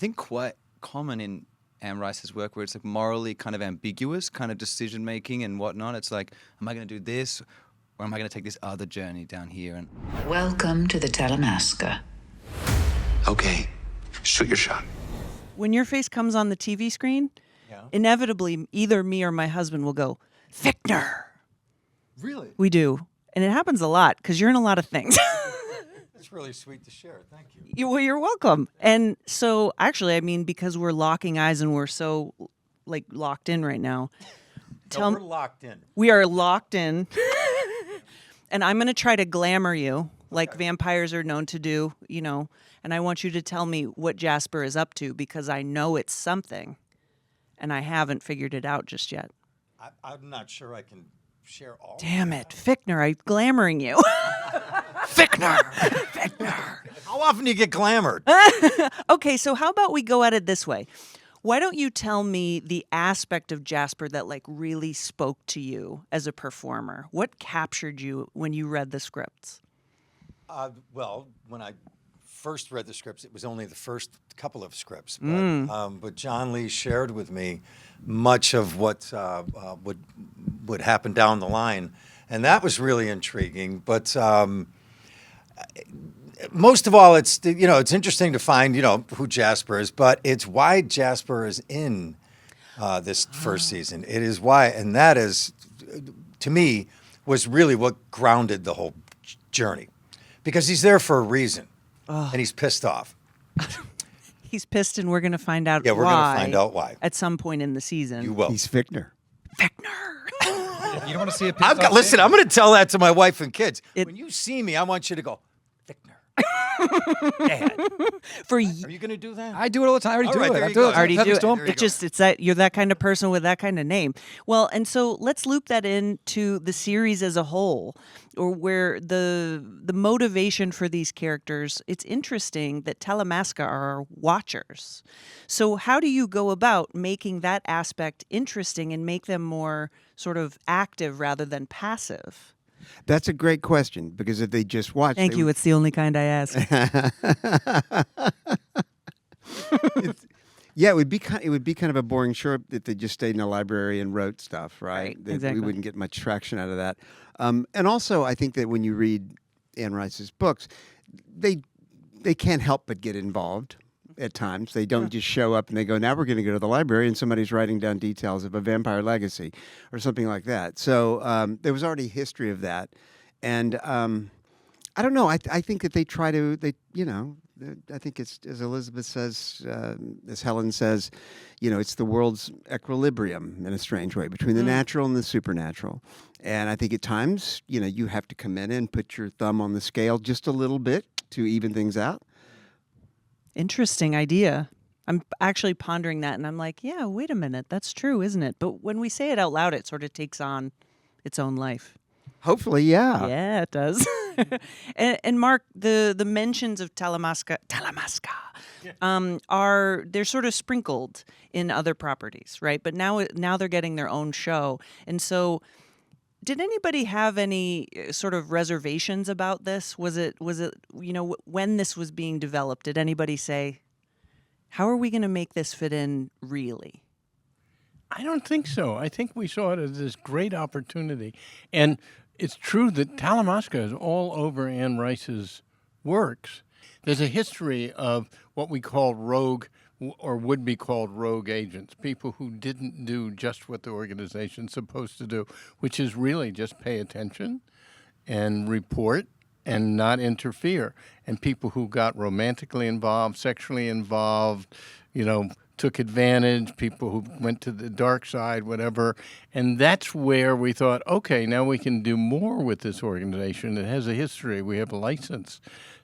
think quite common in Anne Rice's work, where it's like morally kind of ambiguous, kind of decision making and whatnot. It's like, am I going to do this, or am I going to take this other journey down here? And Welcome to the Talamasca. Okay, shoot your shot. When your face comes on the TV screen, inevitably either me or my husband will go, Fichtner. Really? We do. And it happens a lot because you're in a lot of things. That's really sweet to share. Thank you. You're welcome. And so actually, I mean, because we're locking eyes and we're so like locked in right now. We're locked in. We are locked in. And I'm going to try to glamour you like vampires are known to do, you know. And I want you to tell me what Jasper is up to because I know it's something. And I haven't figured it out just yet. I'm not sure I can share all. Damn it, Fichtner, I'm glamoring you. Fichtner! Fichtner! How often do you get glamored? Okay, so how about we go at it this way? Why don't you tell me the aspect of Jasper that like really spoke to you as a performer? What captured you when you read the scripts? Well, when I first read the scripts, it was only the first couple of scripts, but John Lee shared with me much of what would happen down the line, and that was really intriguing. But most of all, it's interesting to find who Jasper is, but it's why Jasper is in this first season. It is why, and that is, to me, was really what grounded the whole journey, because he's there for a reason, and he's pissed off. He's pissed, and we're going to find out. Yeah, we're going to find out why at some point in the season. You will. He's Fichtner. Fichtner. You don't want to see a listen, I'm going to tell that to my wife and kids. When you see me, I want you to go, Fichtner. Dad. Are you going to do that? I do it all the time. I already All do right, it. there I you do go. it. Already Perfect do it. storm. It's that you're that kind of person with that kind of name. Well, and so let's loop that into the series as a whole, or where the motivation for these characters. It's interesting that Talamasca are watchers. So how do you go about making that aspect interesting and make them more sort of active rather than passive? That's a great question, because if they just watch... Thank you. It's the only kind I ask. Yeah, it would be kind of a boring show if they just stayed in a library and wrote stuff, right? Exactly. We wouldn't get much traction out of that. And also, I think that when you read Anne Rice's books, they can't help but get involved at times. They don't just show up and they go, now we're going to go to the library and somebody's writing down details of a vampire legacy or something like that. So there was already history of that. And I don't know. I think that they try to, I think it's, as Elizabeth says, as Helen says, it's the world's equilibrium in a strange way between the natural and the supernatural. And I think at times, you have to come in and put your thumb on the scale just a little bit to even things out. Interesting idea. I'm actually pondering that, and I'm like, yeah, wait a minute. That's true, isn't it? But when we say it out loud, it sort of takes on its own life. Hopefully, yeah. Yeah, it does. and Mark, the mentions of Talamasca they're sort of sprinkled in other properties, right? But now they're getting their own show. And so did anybody have any sort of reservations about this? Was it when this was being developed, did anybody say, how are we going to make this fit in really? I don't think so. I think we saw it as this great opportunity. And it's true that Talamasca is all over Anne Rice's works. There's a history of what we call rogue, or would be called rogue agents, people who didn't do just what the organization's supposed to do, which is really just pay attention and report and not interfere. And people who got romantically involved, sexually involved, took advantage, people who went to the dark side, whatever. And that's where we thought, okay, now we can do more with this organization. It has a history. We have a license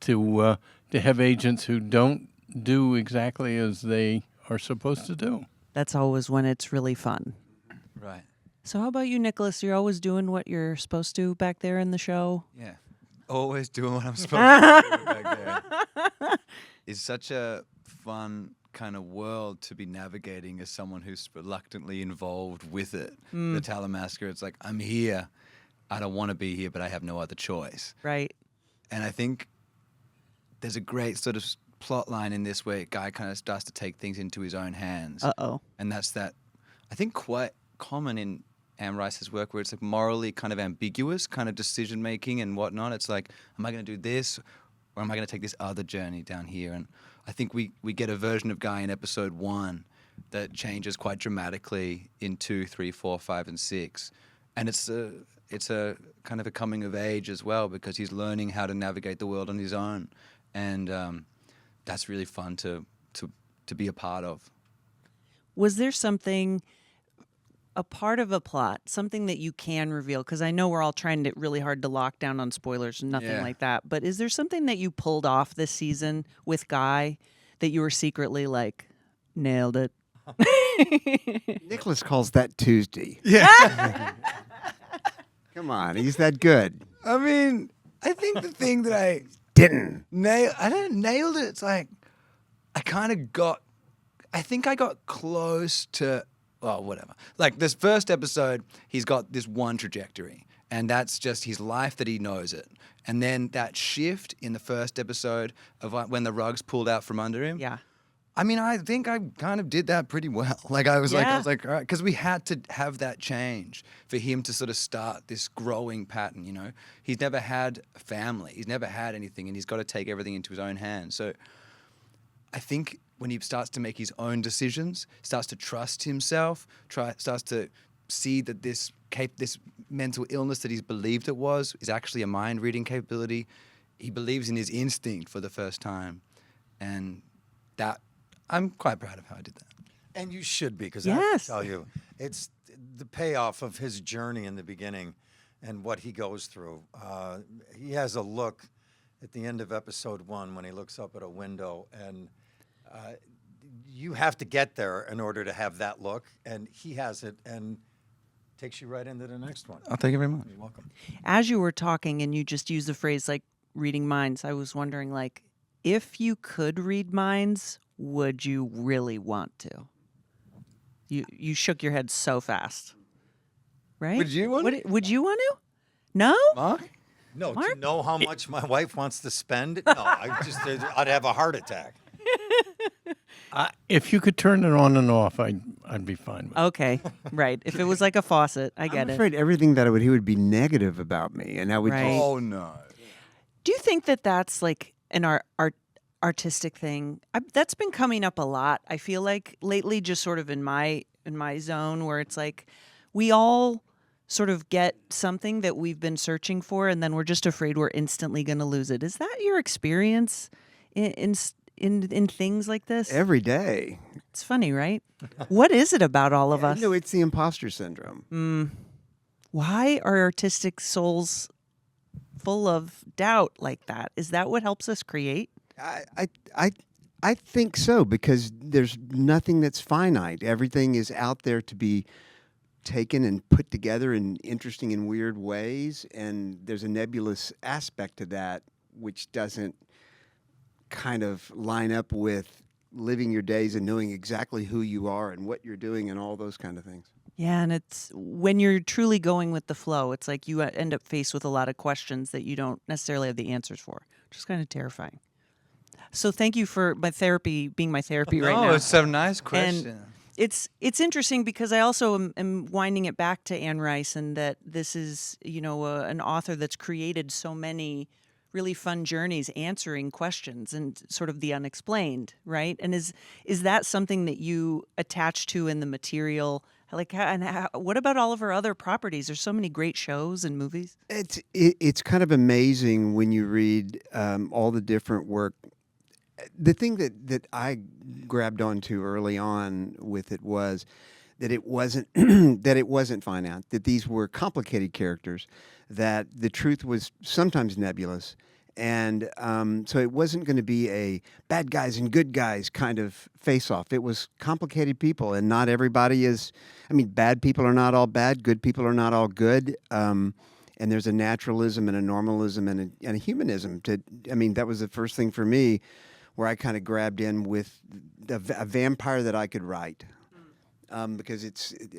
to have agents who don't do exactly as they are supposed to do. That's always when it's really fun. right. So how about you, Nicholas? You're always doing what you're supposed to back there in the show? Yeah. Always doing what I'm supposed to do back there. It's such a fun kind of world to be navigating as someone who's reluctantly involved with it. The Talamasca, it's like, I'm here. I don't want to be here, but I have no other choice. Right. And I think there's a great sort of plot line in this where Guy kind of starts to take things into his own hands. Uh-oh. And that's that, I think, quite common in Anne Rice's work, where it's like morally kind of ambiguous kind of decision making and whatnot. It's like, am I going to do this, or am I going to take this other journey down here? And I think we get a version of Guy in episode 1 that changes quite dramatically in 2, 3, 4, 5, and 6. And it's a kind of a coming of age as well, because he's learning how to navigate the world on his own, and that's really fun to be a part of. Was there something, a part of a plot, something that you can reveal? Because I know we're all trying to really hard to lock down on spoilers and nothing Yeah. like that. But is there something that you pulled off this season with Guy that you were secretly like, nailed it? Nicholas calls that Tuesday. Yeah. Come on, he's that good. I mean, I think the thing that I Didn't. nailed it. It's like I think I got close to, well, whatever. Like this first episode, he's got this one trajectory, and that's just his life that he knows it. And then that shift in the first episode of when the rug's pulled out from under him. Yeah. I mean, I think I kind of did that pretty well. Like I was like, Yeah. all right, because we had to have that change for him to sort of start this growing pattern. You know, he's never had a family, he's never had anything, and he's got to take everything into his own hands. So I think when he starts to make his own decisions, starts to trust himself, starts to see that this mental illness that he's believed it was is actually a mind reading capability. He believes in his instinct for the first time, and that. I'm quite proud of how I did that. And you should be, because I have Yes. to tell you, it's the payoff of his journey in the beginning and what he goes through. He has a look at the end of episode 1 when he looks up at a window, and you have to get there in order to have that look, and he has it and takes you right into the next one. Oh, thank you very much. You're welcome. As you were talking and you just used the phrase like reading minds, I was wondering, like, if you could read minds, would you really want to? You shook your head so fast, right? Would you want to? Would you want to? No? Mark? No, Mark? to know how much my wife wants to spend, no, I'd have a heart attack. If you could turn it on and off, I'd be fine with it. Okay, right. If it was like a faucet, I I'm get it. afraid everything that he would be negative about me, and I would Right. Oh no. Do you think that that's like an artistic thing? That's been coming up a lot. I feel like lately, just sort of in my zone, where it's like we all sort of get something that we've been searching for, and then we're just afraid we're instantly going to lose it. Is that your experience in things like this? every day. It's funny, right? What is it about all of us? No, it's the imposter syndrome. Why are artistic souls full of doubt like that? Is that what helps us create? I think so, because there's nothing that's finite. Everything is out there to be taken and put together in interesting and weird ways, and there's a nebulous aspect to that which doesn't kind of line up with living your days and knowing exactly who you are and what you're doing and all those kind of things. Yeah, and it's when you're truly going with the flow, it's like you end up faced with a lot of questions that you don't necessarily have the answers for, which is kind of terrifying. So thank you for my therapy being my therapy right now. Oh, it's a nice question. It's interesting because I also am winding it back to Anne Rice, and that this is, an author that's created so many really fun journeys answering questions and sort of the unexplained, right? And is that something that you attach to in the material? Like, what about all of her other properties? There's so many great shows and movies. It's kind of amazing when you read all the different work. The thing that I grabbed onto early on with it was that it wasn't that it wasn't finite, that these were complicated characters, that the truth was sometimes nebulous, and so it wasn't going to be a bad guys and good guys kind of face-off. It was complicated people, and not everybody is. I mean, bad people are not all bad. Good people are not all good. And there's a naturalism and a normalism and a humanism. That was the first thing for me, where I kind of grabbed in with a vampire that I could write. because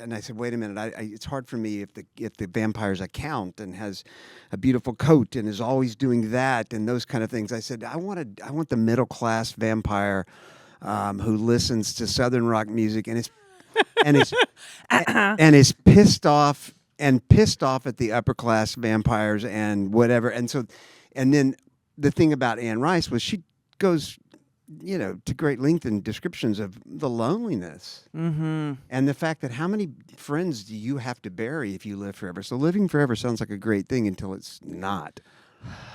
and I said, wait a minute, it's hard for me if the vampire's a count and has a beautiful coat and is always doing that and those kind of things. I said, I want the middle class vampire who listens to Southern rock music and is pissed off at the upper class vampires and whatever. And then the thing about Anne Rice was she goes, to great length in descriptions of the loneliness and the fact that how many friends do you have to bury if you live forever? So living forever sounds like a great thing until it's not.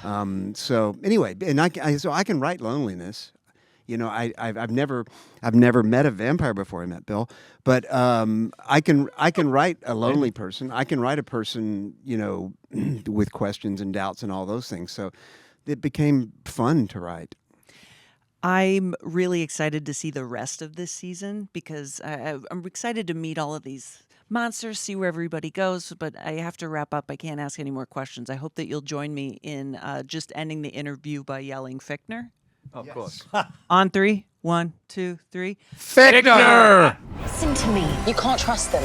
So anyway, and I can write loneliness. I've never met a vampire before I met Bill, but I can write a lonely person. I can write a person, with questions and doubts and all those things. So it became fun to write. I'm really excited to see the rest of this season because I'm excited to meet all of these monsters, see where everybody goes, but I have to wrap up. I can't ask any more questions. I hope that you'll join me in just ending the interview by yelling Fichtner. Of course. On 3, 1, 2, 3. Fichtner! Listen to me. You can't trust them.